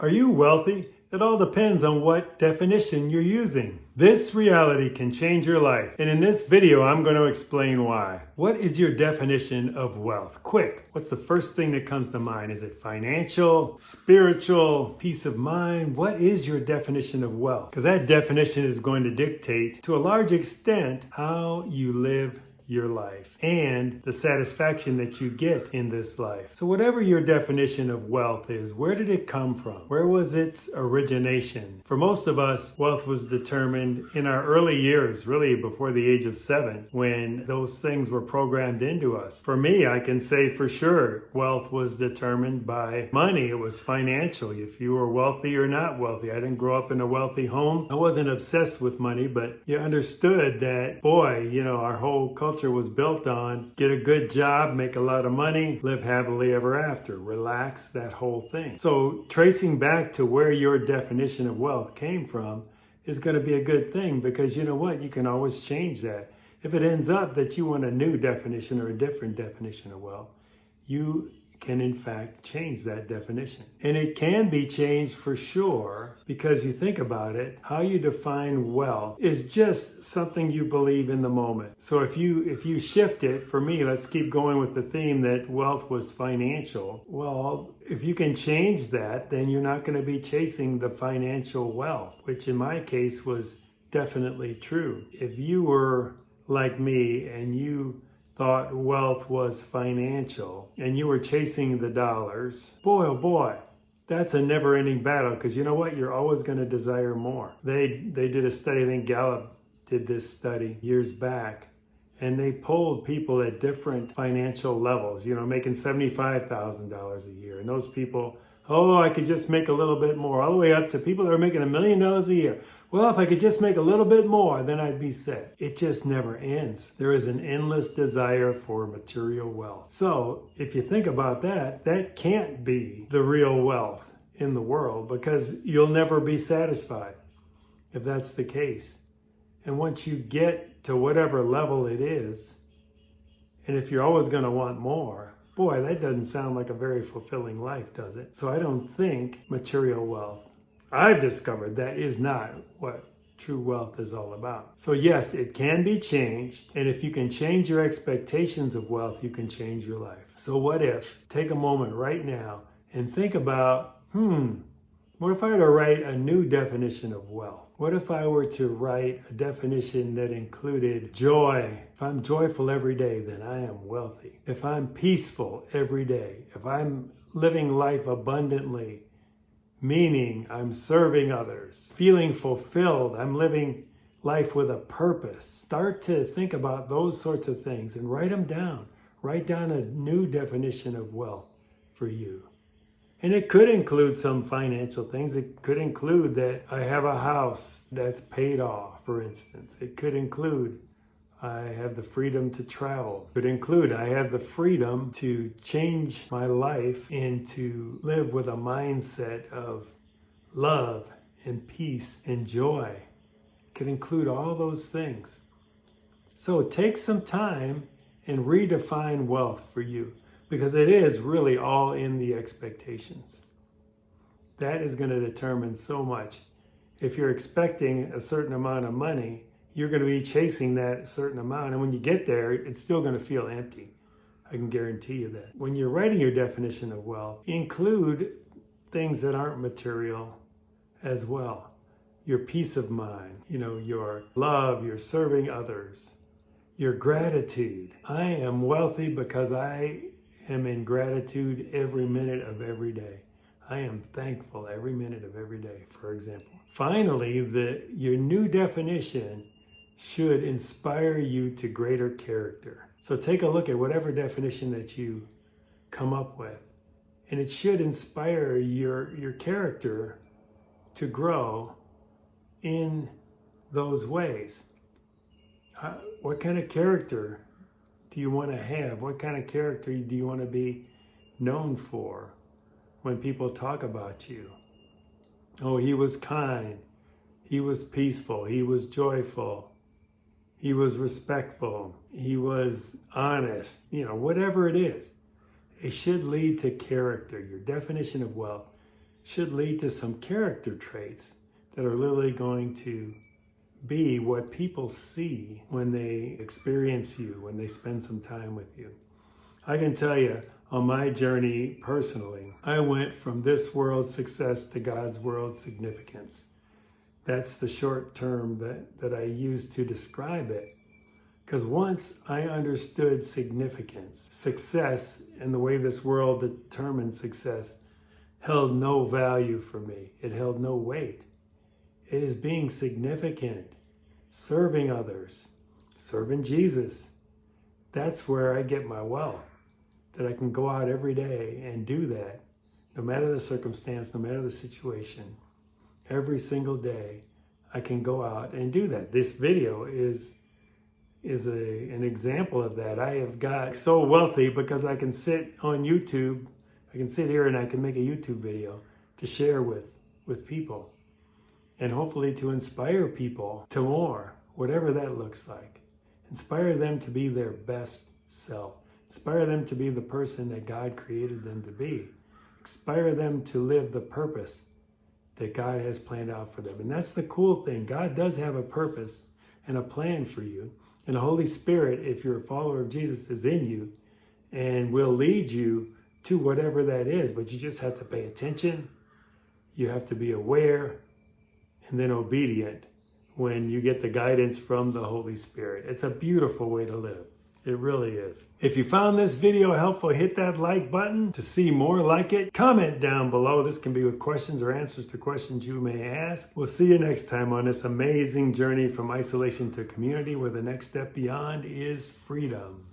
Are you wealthy? It all depends on what definition you're using. This reality can change your life, and in this video, I'm going to explain why. What is your definition of wealth? Quick, what's the first thing that comes to mind? Is it financial, spiritual, peace of mind? What is your definition of wealth? Because that definition is going to dictate, to a large extent, how you live your life and the satisfaction that you get in this life. So whatever your definition of wealth is, where did it come from? Where was its origination? For most of us, wealth was determined in our early years, really before the age of 7, when those things were programmed into us. For me, I can say for sure, wealth was determined by money. It was financial. If you were wealthy or not wealthy. I didn't grow up in a wealthy home. I wasn't obsessed with money, but you understood that, boy, our whole culture was built on get a good job, make a lot of money, live happily ever after, relax, that whole thing. So tracing back to where your definition of wealth came from is going to be a good thing, because you know what? You can always change that. If it ends up that you want a new definition or a different definition of wealth, you can in fact change that definition. And it can be changed for sure, because you think about it, how you define wealth is just something you believe in the moment. So if you shift it, for me, let's keep going with the theme that wealth was financial. Well, if you can change that, then you're not going to be chasing the financial wealth, which in my case was definitely true. If you were like me and you thought wealth was financial and you were chasing the dollars, boy, oh boy, that's a never-ending battle, because you know what? You're always going to desire more. They did a study, I think Gallup did this study years back, and they polled people at different financial levels, making $75,000 a year. And those people, I could just make a little bit more, all the way up to people that are making $1 million a year. Well, if I could just make a little bit more, then I'd be set. It just never ends. There is an endless desire for material wealth. So if you think about that, that can't be the real wealth in the world, because you'll never be satisfied if that's the case. And once you get to whatever level it is, and if you're always going to want more, boy, that doesn't sound like a very fulfilling life, does it? So I don't think material wealth, I've discovered, that is not what true wealth is all about. So yes, it can be changed. And if you can change your expectations of wealth, you can change your life. So what if, take a moment right now and think about, what if I were to write a new definition of wealth? What if I were to write a definition that included joy? If I'm joyful every day, then I am wealthy. If I'm peaceful every day, if I'm living life abundantly, meaning I'm serving others, feeling fulfilled, I'm living life with a purpose. Start to think about those sorts of things and write them down. Write down a new definition of wealth for you. And it could include some financial things. It could include that I have a house that's paid off, for instance. It could include I have the freedom to travel. It could include I have the freedom to change my life and to live with a mindset of love and peace and joy. It could include all those things. So take some time and redefine wealth for you, because it is really all in the expectations. That is going to determine so much. If you're expecting a certain amount of money, you're going to be chasing that certain amount. And when you get there, it's still going to feel empty. I can guarantee you that. When you're writing your definition of wealth, include things that aren't material as well. Your peace of mind, your love, your serving others, your gratitude. I am wealthy because I am in gratitude every minute of every day. I am thankful every minute of every day, for example. Finally, your new definition should inspire you to greater character. So take a look at whatever definition that you come up with, and it should inspire your character to grow in those ways. What kind of character do you want to have? What kind of character do you want to be known for when people talk about you? Oh, he was kind. He was peaceful. He was joyful. He was respectful. He was honest. Whatever it is, it should lead to character. Your definition of wealth should lead to some character traits that are literally going to be what people see when they experience you, when they spend some time with you. I can tell you, on my journey personally, I went from this world's success to God's world significance. That's the short term that I use to describe it. Because once I understood significance, success, and the way this world determines success held no value for me. It held no weight. It is being significant, serving others, serving Jesus. That's where I get my wealth, that I can go out every day and do that, no matter the circumstance, no matter the situation. Every single day, I can go out and do that. This video is an example of that. I have got so wealthy because I can sit on YouTube. I can sit here and I can make a YouTube video to share with people, and hopefully to inspire people to more, whatever that looks like. Inspire them to be their best self. Inspire them to be the person that God created them to be. Inspire them to live the purpose that God has planned out for them. And that's the cool thing. God does have a purpose and a plan for you. And the Holy Spirit, if you're a follower of Jesus, is in you and will lead you to whatever that is. But you just have to pay attention. You have to be aware and then obedient when you get the guidance from the Holy Spirit. It's a beautiful way to live. It really is. If you found this video helpful, hit that like button to see more like it. Comment down below. This can be with questions or answers to questions you may ask. We'll see you next time on this amazing journey from isolation to community, where the next step beyond is freedom.